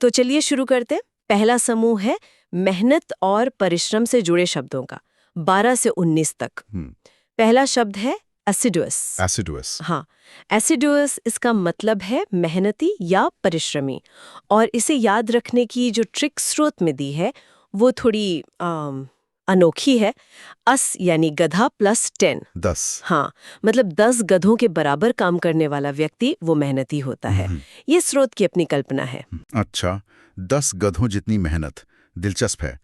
तो चलिए शुरू करते हैं। पहला समूह है मेहनत और परिश्रम से जुड़े शब्दों का, 12 से 19 तक। पहला शब्द है एसिडुअस। एसिडुअस। हाँ, एसिडुअस इसका मतलब है मेहनती या परिश्रमी। और इसे याद रखने की जो ट्रिक स्रोत में दी है वो थोड़ी अनोखी है। अस यानी गधा प्लस 10। 10। हाँ, मतलब 10 गधों के बराबर काम करने वाला व्यक्ति वो मेहनती होता है। ये स्रोत की अपनी कल्पना है। अच्छा, 10 गधों जितनी मेहनत, दिलचस्प है।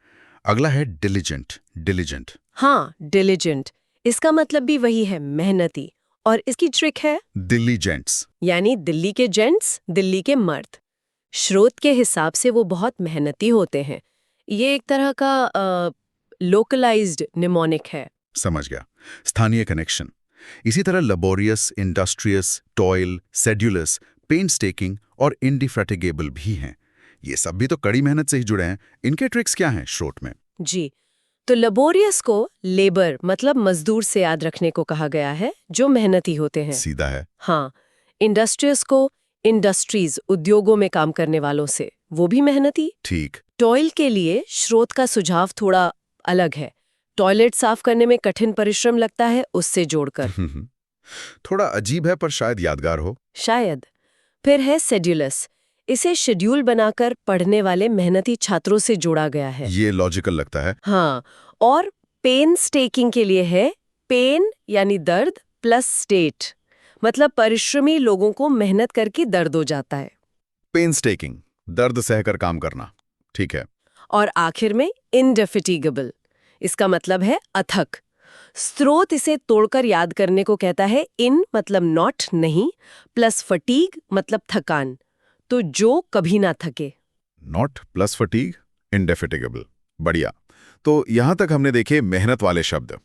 अगला है डिलिजेंट। डिलिजेंट। हाँ, डिलिजेंट इसका मतलब भी वही है, मेहनती। और इसकी ट्रिक है दिलीजेंट्स। यानी दिल्ली के जेंट्स, दिल्ली के मर्द। स्रोत के हिसाब से वो बहुत मेहनती होते हैं। ये एक तरह का लोकलाइज्ड निमोनिक है। समझ गया, स्थानीय कनेक्शन। इसी तरह लेबोरियस, इंडस्ट्रियस, टॉयल, सेड्यूलस, पेनस्टेकिंग और इंडिफैटिगेबल भी हैं। ये सब भी तो कड़ी मेहनत से ही जुड़े हैं। इनके ट्रिक्स क्या हैं स्रोत में? जी, तो लेबोरियस को लेबर मतलब मजदूर से याद रखने को कहा गया है, जो मेहनती होते हैं। सीधा है। हाँ, इंडस्ट्रियस को इंडस्ट्रीज, उद्योगों में काम करने वालों से, वो भी मेहनती। ठीक। टॉयल के लिए स्रोत का सुझाव थोड़ा अलग है। टॉयलेट साफ करने में कठिन परिश्रम लगता है, उससे जोड़कर। थोड़ा अजीब है पर शायद यादगार हो। शायद। फिर है शेड्यूलस। इसे शेड्यूल बनाकर पढ़ने वाले मेहनती छात्रों से जोड़ा गया है। ये लॉजिकल लगता है। हाँ, और पेन स्टेकिंग के लिए है पेन यानी दर्द प्लस स्टेट, मतलब परिश्रमी लोगों को मेहनत करके दर्द हो जाता है। पेनस्टेकिंग, दर्द सहकर काम करना। ठीक है। और आखिर में इंडेफिटिगेबल, इसका मतलब है अथक। स्रोत इसे तोड़कर याद करने को कहता है। इन मतलब नॉट नहीं, प्लस फटीग मतलब थकान, तो जो कभी ना थके। Not plus fatigue, indefatigable. बढ़िया। तो यहां तक हमने देखे मेहनत वाले शब्द।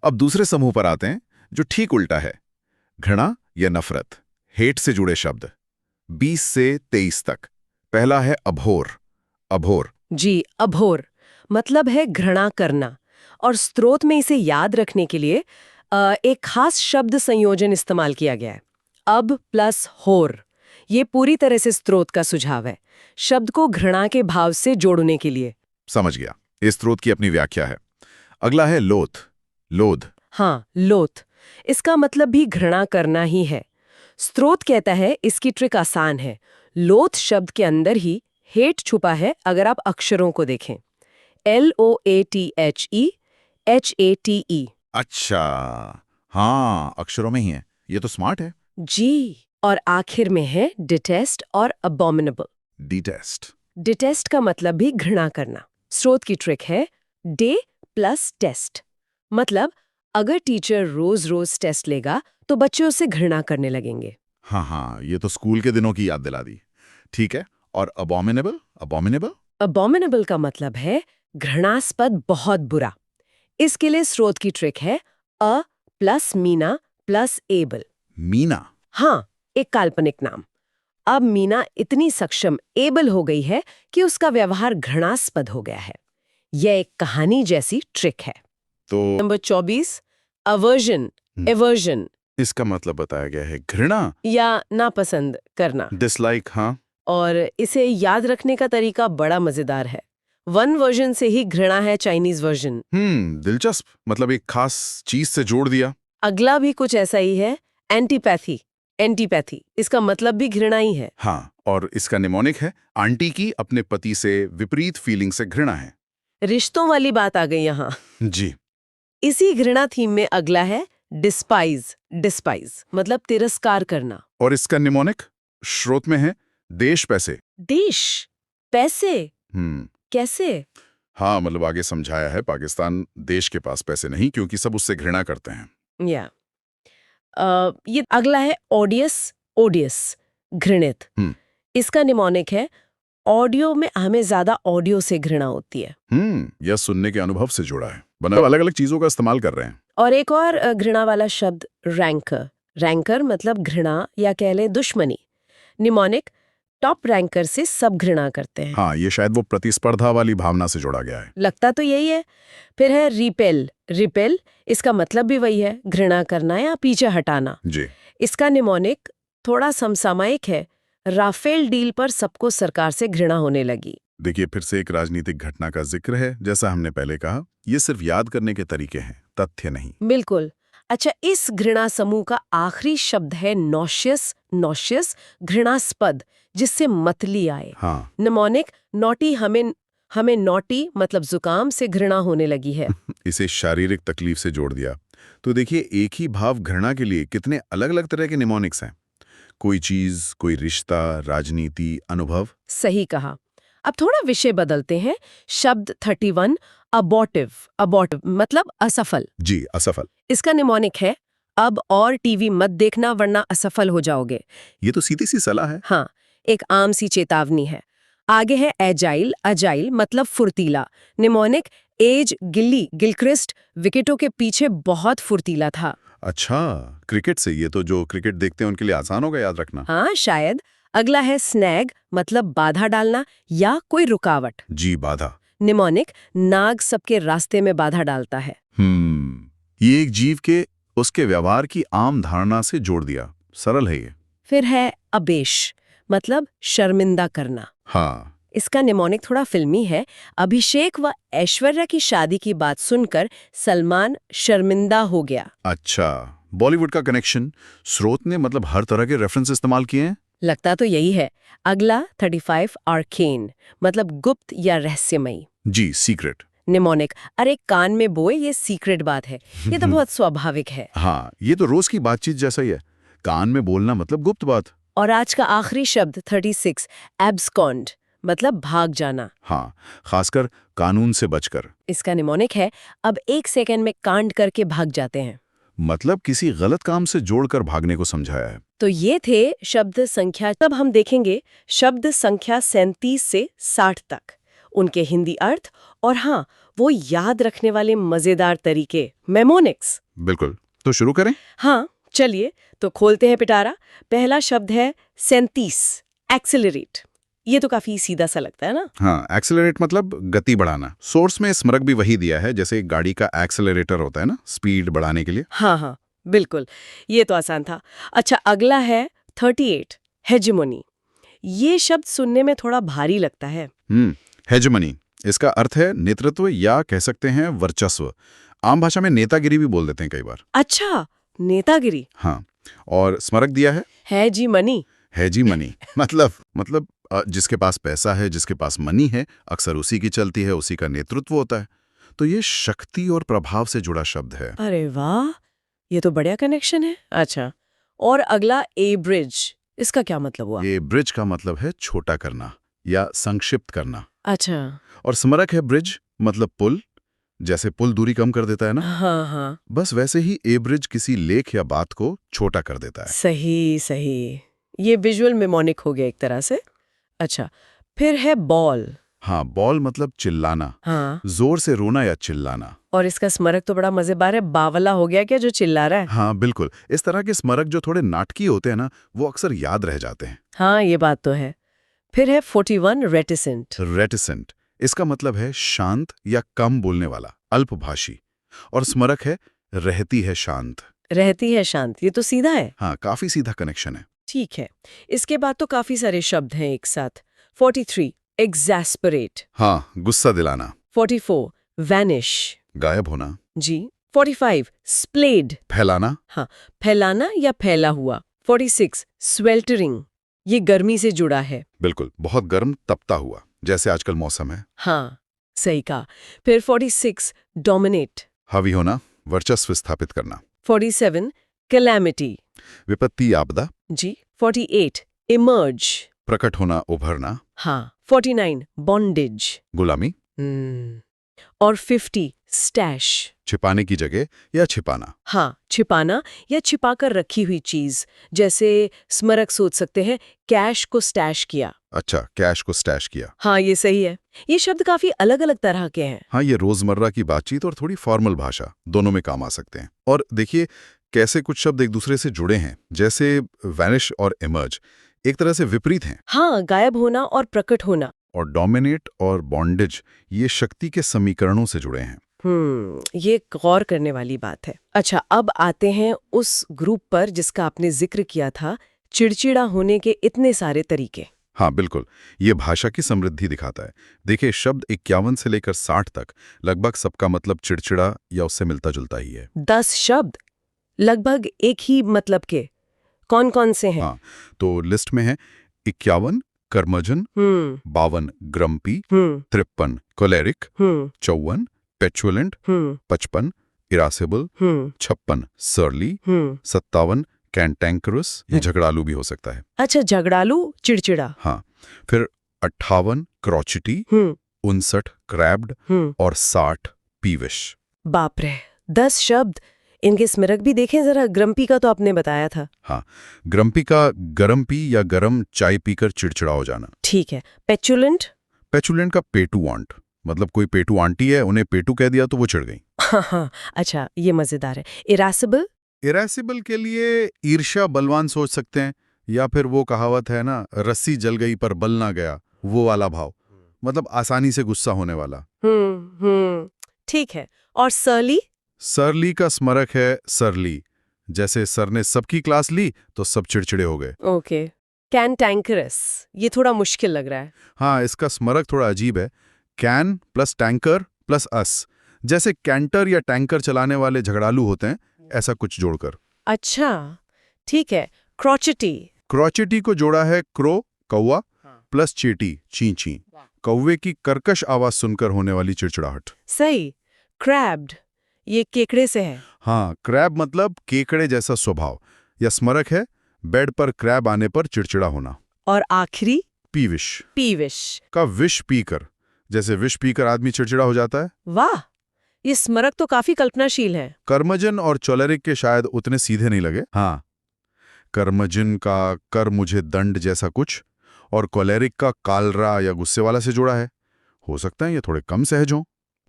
अब दूसरे समूह पर आते हैं जो ठीक उल्टा है, घृणा या नफरत, हेट से जुड़े शब्द, 20 से 23 तक। पहला है अभोर। अभोर। जी, अभोर मतलब है घृणा करना। और स्रोत में इसे याद रखने के लिए एक खास शब्द संयोजन इस्तेमाल किया गया है, अब प्लस होर। ये पूरी तरह से स्रोत का सुझाव है, शब्द को घृणा के भाव से जोड़ने के लिए। समझ गया, इस स्रोत की अपनी व्याख्या है। अगला है लोथ। लोध। हाँ, लोथ इसका मतलब भी घृणा करना ही है। स्रोत कहता है इसकी ट्रिक आसान है। लोथ शब्द के अंदर ही हेट छुपा है, अगर आप अक्षरों को देखें। LOATHE HATE। अच्छा, हाँ, अक्षरों में ही है। ये तो स्मार्ट है। जी, और आखिर में है डिटेस्ट और अबॉमिनेबल। डिटेस्ट। डिटेस्ट का मतलब भी घृणा करना। स्रोत की ट्रिक है डे प्लस टेस्ट, मतलब अगर टीचर रोज रोज टेस्ट लेगा तो बच्चे उससे घृणा करने लगेंगे। हाँ हाँ, ये तो स्कूल के दिनों की याद दिला दी। ठीक है, और अबॉमिनेबल। अबॉमिनेबल। अबॉमिनेबल का मतलब है घृणास्पद, बहुत बुरा। इसके लिए स्रोत की ट्रिक है अ प्लस मीना प्लस एबल। मीना। हाँ, एक काल्पनिक नाम। अब मीना इतनी सक्षम, एबल हो गई है कि उसका व्यवहार घृणास्पद हो गया है। यह एक कहानी जैसी ट्रिक है। तो नंबर 24, अवर्जन, एवर्जन इसका मतलब बताया गया है घृणा या नापसंद करना। डिसलाइक। हाँ। और इसे याद रखने का तरीका बड़ा मजेदार है। वन वर्जन से ही घृणा है चाइनीज वर्जन। दिलचस्प, मतलब एक खास चीज से जोड़ दिया। अगला भी कुछ ऐसा ही है, एंटीपैथी। एंटीपैथी इसका मतलब भी घृणा ही है। हाँ, और इसका निमोनिक है आंटी की अपने पति से विपरीत फीलिंग से घृणा है। रिश्तों वाली बात आ गई यहाँ। जी। इसी घृणा थीम में अगला है डिस्पाइज। डिस्पाइज मतलब तिरस्कार करना। और इसका निमोनिक स्रोत में है देश पैसे। देश पैसे हम्म कैसे? हाँ, मतलब आगे समझाया है, पाकिस्तान देश के पास पैसे नहीं, क्योंकि सब उससे घृणा करते हैं। या ये अगला है ऑडियस। ओडियस घृणित। इसका निमोनिक है ऑडियो में हमें ज्यादा ऑडियो से घृणा होती है। यह सुनने के अनुभव से जुड़ा है, बना अलग अलग चीजों का इस्तेमाल कर रहे हैं। और एक और घृणा वाला शब्द रैंकर। रैंकर मतलब घृणा या कह लें दुश्मनी। निमोनिक टॉप रैंकर से सब घृणा करते हैं। हाँ, ये शायद वो प्रतिस्पर्धा वाली भावना से जोड़ा गया है। लगता तो यही है। फिर है रिपेल। रिपेल इसका मतलब भी वही है, घृणा करना या पीछे हटाना। जी। इसका निमोनिक थोड़ा समसामयिक है, राफेल डील पर सबको सरकार से घृणा होने लगी। देखिए, फिर से एक राजनीतिक घटना का जिक्र है। जैसा हमने पहले कहा, ये सिर्फ याद करने के तरीके हैं, तथ्य नहीं। बिल्कुल। अच्छा, इस घृणा समूह का आखिरी शब्द है नॉशियस। नॉशियस घृणास्पद, जिससे मतली आए। हाँ। निमोनिक, नॉटी, हमें नॉटी मतलब जुकाम से घृणा होने लगी है। इसे शारीरिक तकलीफ से जोड़ दिया। तो देखिए, एक ही भाव घृणा के लिए कितने अलग अलग तरह के निमोनिक्स हैं। कोई चीज, कोई रिश्ता, राजनीति, अनुभव। सही कहा। अब थोड़ा विषय बदलते हैं। शब्द 31 अबॉर्टिव। अबॉर्टिव मतलब असफल। जी, असफल। इसका निमोनिक है अब और टीवी मत देखना वरना असफल हो जाओगे। ये तो सीधी सी सलाह है। हाँ, एक आम सी चेतावनी है। आगे है एजाइल। अजाइल मतलब फुर्तीला। निमोनिक एज गिल्ली, गिलक्रिस्ट विकेटों के पीछे बहुत फुर्तीला था। अच्छा, क्रिकेट से? ये तो जो क्रिकेट देखते हैं उनके लिए आसान होगा याद रखना। हाँ, शायद। अगला है स्नैग मतलब बाधा डालना या कोई रुकावट। जी, बाधा। निमोनिक नाग सबके रास्ते में बाधा डालता है। ये एक जीव के उसके व्यवहार की आम धारणा से जोड़ दिया। सरल है ये। फिर है अबेश मतलब शर्मिंदा करना। हाँ। इसका निमोनिक थोड़ा फिल्मी है। अभिषेक व ऐश्वर्या की शादी की बात सुनकर सलमान शर्मिंदा हो गया। अच्छा, बॉलीवुड का कनेक्शन। स्रोत ने मतलब हर तरह के रेफरेंस इस्तेमाल किए हैं। लगता तो यही है। अगला 35 आर्केन मतलब गुप्त या रहस्यमयी। जी, सीक्रेट। निमोनिक अरे कान में बोए, ये सीक्रेट बात है। ये तो बहुत स्वाभाविक है। हाँ, ये तो रोज की बातचीत जैसा ही है। कान में बोलना मतलब गुप्त बात। और आज का आखिरी शब्द 36 एब्सकॉन्ड मतलब भाग जाना। हाँ, खासकर कानून से बचकर। इसका निमोनिक है अब 1 सेकंड में कांड करके भाग जाते हैं। मतलब किसी गलत काम से जोड़कर भागने को समझाया है। तो ये थे शब्द संख्या। तब हम देखेंगे शब्द संख्या 37 से 60 तक, उनके हिंदी अर्थ और हाँ, वो याद रखने वाले मजेदार तरीके, मेमोनिक्स। बिल्कुल। तो शुरू करें? हाँ, चलिए तो खोलते हैं पिटारा। पहला शब्द है 37 एक्सेलरेट। ये तो काफी सीधा सा लगता है ना। हाँ, एक्सेलरेट मतलब गति बढ़ाना। सोर्स में स्मरक भी वही दिया है जैसे गाड़ी का एक्सेलरेटर होता है ना, स्पीड बढ़ाने के लिए। हाँ हाँ, बिल्कुल, ये तो आसान था। अच्छा, अगला है 38 हेजेमोनी। ये शब्द सुनने में थोड़ा भारी लगता है। हेजेमनी। इसका अर्थ है नेतृत्व या कह सकते हैं वर्चस्व। आम भाषा में नेतागिरी भी बोल देते हैं कई बार। अच्छा, नेतागिरी। हाँ, और स्मरक दिया है जी मनी। हेजीमनी। मतलब जिसके पास पैसा है, जिसके पास मनी है, अक्सर उसी की चलती है, उसी का नेतृत्व होता है। तो ये शक्ति और प्रभाव से जुड़ा शब्द है। अरे वाह, ये तो बढ़िया कनेक्शन है। अच्छा, और अगला ए ब्रिज, इसका क्या मतलब हुआ? ये ब्रिज का मतलब है छोटा करना या संक्षिप्त करना। अच्छा। और स्मरक है ब्रिज मतलब पुल, जैसे पुल दूरी कम कर देता है ना। हाँ हाँ, बस वैसे ही ए ब्रिज किसी लेख या बात को छोटा कर देता है। सही सही। ये विजुअल मेमोनिक हो गया एक तरह से। अच्छा, फिर है बॉल। हाँ, बॉल मतलब चिल्लाना। हाँ, जोर से रोना या चिल्लाना। और इसका स्मरक तो बड़ा मजेदार है। बावला हो गया क्या जो चिल्ला रहा है? हाँ, बिल्कुल। इस तरह के स्मरक जो थोड़े नाटकीय होते हैं ना, वो अक्सर याद रह जाते हैं। हाँ, ये बात तो है। फिर है 41 रेटिसेंट। रेटिसेंट। इसका मतलब है शांत या कम बोलने वाला, अल्पभाषी। और स्मरक है रहती है शांत। रहती है शांत, ये तो सीधा है। हाँ, काफी सीधा कनेक्शन है। ठीक है। इसके बाद तो काफी सारे शब्द हैं एक साथ। 43 एग्जैस्परेट। हाँ, गुस्सा दिलाना। 44 वैनिश। गायब होना। जी। 45 स्प्लेड। फैलाना। हाँ, फैलाना या फैला हुआ। 46 स्वेल्टरिंग, ये गर्मी से जुड़ा है। बिल्कुल, बहुत गर्म तपता हुआ, जैसे आजकल मौसम है। हाँ, सही कहा। फिर 46 डोमिनेट। हावी होना, वर्चस्व स्थापित करना। 47 कैलेमिटी। विपत्ति, आपदा। जी। 48 इमर्ज। प्रकट होना, उभरना। हाँ। 49 बॉन्डेज। गुलामी। और 50 स्टैश। छिपाने की जगह या छिपाना। हाँ, छिपाना या छिपाकर रखी हुई चीज। जैसे स्मरक सोच सकते हैं कैश को स्टैश किया। अच्छा, कैश को स्टैश किया। हाँ, ये सही है। ये शब्द काफी अलग अलग तरह के हैं। हाँ, ये रोजमर्रा की बातचीत और थोड़ी फॉर्मल भाषा दोनों में काम आ सकते हैं। और देखिए कैसे कुछ शब्द एक दूसरे से जुड़े हैं, जैसे वैनिश और इमर्ज एक तरह से विपरीत हैं। हाँ, गायब होना और प्रकट होना। और डोमिनेट और बॉन्डेज ये शक्ति के समीकरणों से जुड़े हैं। ये गौर करने वाली बात है। अच्छा, अब आते हैं उस ग्रुप पर जिसका आपने जिक्र किया था, चिड़चिड़ा होने के इतने सारे तरीके। हाँ बिल्कुल, ये भाषा की समृद्धि दिखाता है। देखिए, शब्द 51 से लेकर 60 तक लगभग सबका मतलब चिड़चिड़ा या उससे मिलता जुलता ही है। 10 शब्द लगभग एक ही मतलब के। कौन कौन से हैं? हाँ, तो लिस्ट में है 51 कर्मजन, 52 ग्रम्पी, 53 कोलेरिक, 54 पेचुलेंट, 55 इरासेबल, 56 सर्ली, 57 कैंटैंकरस, ये झगड़ालू भी हो सकता है। अच्छा, झगड़ालू चिड़चिड़ा। हाँ, फिर 58 क्रॉचिटी, 59 क्रैब्ड और 60 पीविश। बाप रे, 10 शब्द। इनके स्मारक भी देखें जरा। ग्रम्पी का तो आपने बताया था। हाँ, ग्रम्पी का गरम पी या गरम चाय पीकर चिड़चिड़ा हो जाना। ठीक है। पेचुलेंट? पेचुलेंट का पेटू आंट, मतलब कोई पेटू आंटी है, उन्हें पेटू कह दिया तो वो चिढ़ गई। हाँ, अच्छा, ये मजेदार है। इरासिबल? इरेसिबल के लिए ईर्ष्या बलवान सोच सकते हैं, या फिर वो कहावत है ना, रस्सी जल गई पर बल ना गया, वो वाला भाव, मतलब आसानी से गुस्सा होने वाला। ठीक है। और सर्ली? सरली का स्मरक है सरली, जैसे सर ने सबकी क्लास ली तो सब चिड़चिड़े हो गए। ओके। कैंटैंकरस, ये थोड़ा मुश्किल लग रहा है। हाँ, इसका स्मरक थोड़ा अजीब है। कैन प्लस टैंकर प्लस अस, जैसे कैंटर या टैंकर चलाने वाले झगड़ालू होते हैं, ऐसा कुछ जोड़कर। अच्छा, ठीक है। क्रॉचिटी? क्रॉचिटी को जोड़ा है क्रो कौवा प्लस चींटी ची, कौवे की कर्कश आवाज सुनकर होने वाली चिड़चिड़ाहट। सही। क्रैब्ड, ये केकड़े से है। हाँ, क्रैब मतलब केकड़े जैसा स्वभाव, या स्मरक है बेड पर क्रैब आने पर चिड़चिड़ा होना। और आखिरी? पीविश पीविश का विष पीकर, जैसे विष पीकर आदमी चिड़चिड़ा हो जाता है। वाह, ये स्मरक तो काफी कल्पनाशील है। कर्मजन और चोलेरिक के शायद उतने सीधे नहीं लगे। हाँ, कर्मजन का कर मुझे दंड जैसा कुछ, और कोलेरिक का कालरा या गुस्से वाला से जुड़ा है। हो सकता है ये थोड़े कम सहज हों।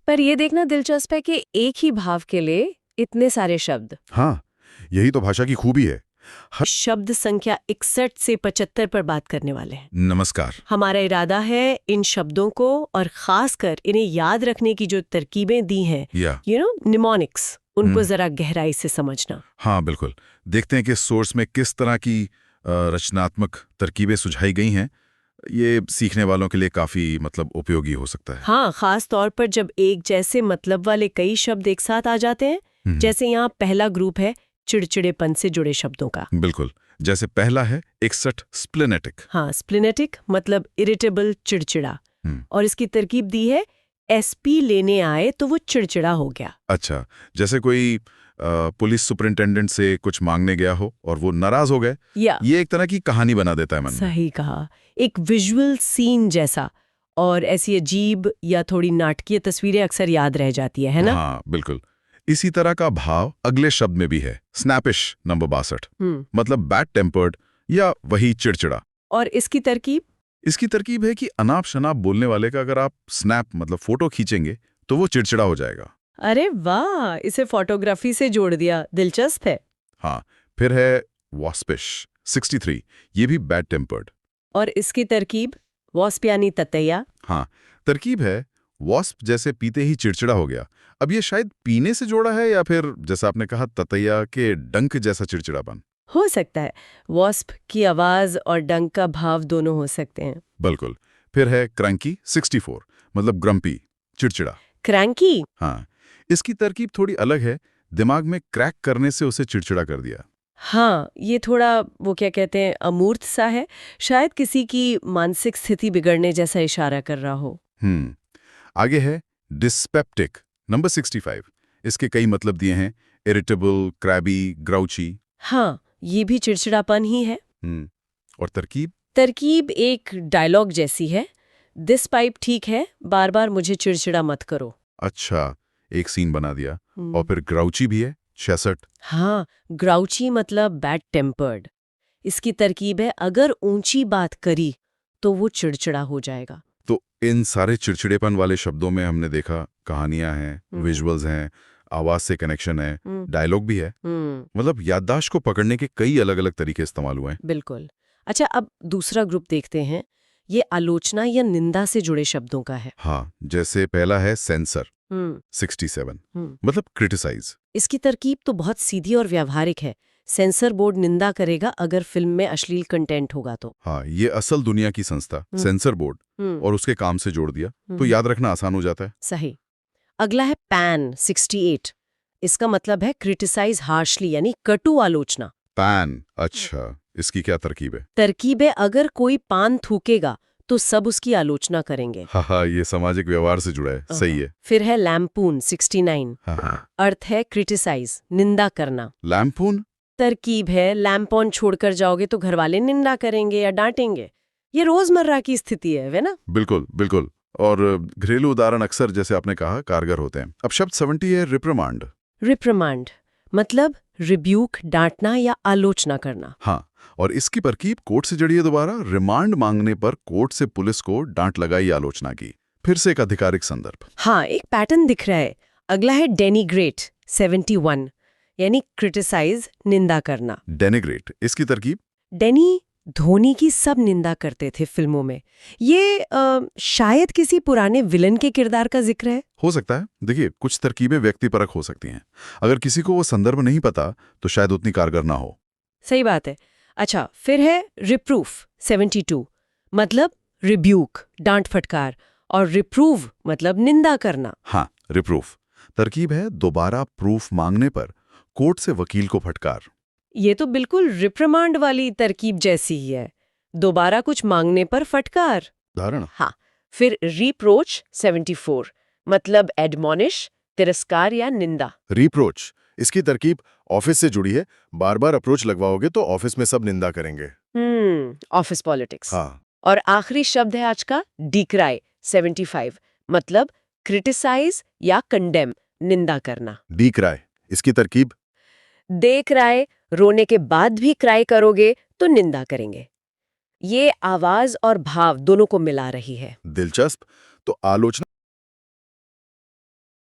पर ये देखना दिलचस्प है कि एक ही भाव के लिए इतने सारे शब्द। हाँ, यही तो भाषा की खूबी है। शब्द संख्या 61 से 75 पर बात करने वाले हैं। नमस्कार। हमारा इरादा है इन शब्दों को और खासकर इन्हें याद रखने की जो तरकीबें दी हैं, निमोनिक्स, उनको जरा गहराई से समझना। हाँ बिल्कुल, देखते हैं कि सोर्स में किस तरह की रचनात्मक तरकीबें सुझाई गई हैं। ये सीखने वालों के लिए काफी उपयोगी हो सकता है। हाँ, खास तौर पर जब एक जैसे मतलब वाले कई शब्द एक साथ आ जाते हैं। जैसे यहाँ पहला ग्रुप है चिड़चिड़ेपन से जुड़े शब्दों का। बिल्कुल, जैसे पहला है 61 स्प्लेनेटिक। हाँ, स्प्लेनेटिक मतलब इरिटेबल, चिड़चिड़ा। और इसकी तरकीब दी है एसपी लेने आए तो वो चिड़चिड़ा हो गया। अच्छा, जैसे कोई पुलिस सुपरिंटेंडेंट से कुछ मांगने गया हो और वो नाराज हो गए, ये एक तरह की कहानी बना देता है मन में। सही कहा, एक विजुअल सीन जैसा। और ऐसी अजीब या थोड़ी नाटकीय तस्वीरें अक्सर याद रह जाती है ना? हाँ बिल्कुल। इसी तरह का भाव अगले शब्द में भी है, स्नैपिश नंबर 62, मतलब बैड टेम्पर्ड या वही चिड़चिड़ा। और इसकी तरकीब? इसकी तरकीब है कि अनाप शनाप बोलने वाले का अगर आप स्नैप मतलब फोटो खींचेंगे तो वो चिड़चिड़ा हो जाएगा। अरे वाह, इसे फोटोग्राफी से जोड़ दिया, दिलचस्प है। हाँ, फिर है वॉस्पिश 63, ये भी बैड टेम्पर्ड। और इसकी तरकीब? वॉस्प यानी ततैया। हाँ, तरकीब है वॉस्प जैसे पीते ही चिड़चिड़ा हो गया। अब ये शायद पीने से जोड़ा है, या फिर जैसा आपने कहा ततैया के डंक जैसा चिड़चिड़ापन हो सकता है। वॉस्प की आवाज और डंक का भाव दोनों हो सकते हैं। बिल्कुल। फिर है क्रैंकी 64, मतलब ग्रम्पी, चिड़चिड़ा। क्रैंकी? हाँ, इसकी तरकीब थोड़ी अलग है, दिमाग में क्रैक करने से उसे चिड़चिड़ा कर दिया। हाँ, ये थोड़ा वो क्या कहते हैं, अमूर्त सा है, शायद किसी की मानसिक स्थिति बिगड़ने जैसा इशारा कर रहा हो। आगे है डिस्पेप्टिक नंबर 65, इसके कई मतलब दिए हैं, इरिटेबल, क्रैबी, ग्राउची। हाँ, ये भी चिड़चिड़ापन ही है। और तरकीब? तरकीब एक डायलॉग जैसी है। दिस पाइप ठीक है, बार बार मुझे चिड़चिड़ा मत करो। अच्छा, एक सीन बना दिया। और फिर ग्राउची भी है 66। हाँ, ग्राउची मतलब बैड टेम्पर्ड। इसकी तरकीब है अगर ऊंची बात करी तो वो चिड़चिड़ा हो जाएगा। तो इन सारे चिड़चिड़ेपन वाले शब्दों में हमने देखा कहानियां हैं, विजुअल्स हैं, आवाज से कनेक्शन है, डायलॉग भी है, मतलब याददाश्त को पकड़ने के कई अलग अलग तरीके इस्तेमाल हुए हैं। बिल्कुल। अच्छा, अब दूसरा ग्रुप देखते हैं। ये आलोचना या निंदा से जुड़े शब्दों का है। हाँ, जैसे पहला है सेंसर 67, मतलब क्रिटिसाइज। इसकी तरकीब तो बहुत सीधी और व्यावहारिक है। सेंसर बोर्ड निंदा करेगा अगर फिल्म में अश्लील कंटेंट होगा तो। हाँ, ये असल दुनिया की संस्था सेंसर बोर्ड और उसके काम से जोड़ दिया तो याद रखना आसान हो जाता है। सही। अगला है पैन 68। इसका मतलब है क्रिटिसाइज हार्शली, यानी कटु आलोचना। पैन, अच्छा, इसकी क्या तरकीब है? तरकीब है, अगर कोई पान थूकेगा तो सब उसकी आलोचना करेंगे। हाँ, ये सामाजिक व्यवहार से जुड़ा है, सही है। फिर है लैम्पून 69। हाँ, अर्थ है क्रिटिसाइज, निंदा करना। लैम्पून? तरकीब है, लैम्पॉन छोड़कर जाओगे तो घर वाले निंदा करेंगे या डांटेंगे। ये रोजमर्रा की स्थिति है ना? बिल्कुल बिल्कुल। और घरेलू उदाहरण अक्सर, जैसे आपने कहा, कारगर होते हैं। अब शब्द 70 है रिप्रिमांड। रिप्रिमांड मतलब रिब्यूक, डांटना या आलोचना करना। हाँ, और इसकी तरकीब कोर्ट से जड़ी है दोबारा। रिमांड मांगने पर कोर्ट से पुलिस को डांट लगाई, आलोचना की। फिर से एक आधिकारिक संदर्भ। हाँ, एक पैटर्न दिख रहा है। अगला है डेनिग्रेट 71, यानी क्रिटिसाइज, निंदा करना। डेनिग्रेट, इसकी तरकीब? डेनी धोनी की सब निंदा करते थे फिल्मों में। ये शायद किसी पुराने विलन के किरदार का जिक्र है। हो सकता है। देखिए, कुछ तरकीबें व्यक्तिपरक हो सकती हैं। अगर किसी को वो संदर्भ नहीं पता तो शायद उतनी कारगर ना हो। सही बात है। अच्छा, फिर है रिप्रूफ 72, मतलब रिब्यूक, डांट फटकार, और रिप्रूव मतलब निंदा करना। हाँ, रिप्रूफ तरकीब है दोबारा प्रूफ मांगने पर कोर्ट से वकील को फटकार। ये तो बिल्कुल रिप्रिमांड वाली तरकीब जैसी ही है, दोबारा कुछ मांगने पर फटकार। उदाहरण? हाँ, फिर रिप्रोच 74, मतलब एडमोनिश, तिरस्कार या निंदा। रिप्रोच, इसकी तरकीब ऑफिस से जुड़ी है। बार बार अप्रोच लगवाओगे तो ऑफिस में सब निंदा करेंगे। Office politics. हाँ, और आखिरी शब्द है आज का डिक्राई 75, मतलब क्रिटिसाइज या कंडेम, निंदा करना। डीक्राई, इसकी तरकीब? देख राय, रोने के बाद भी क्राई करोगे तो निंदा करेंगे। ये आवाज और भाव दोनों को मिला रही है। दिलचस्प। तो आलोचना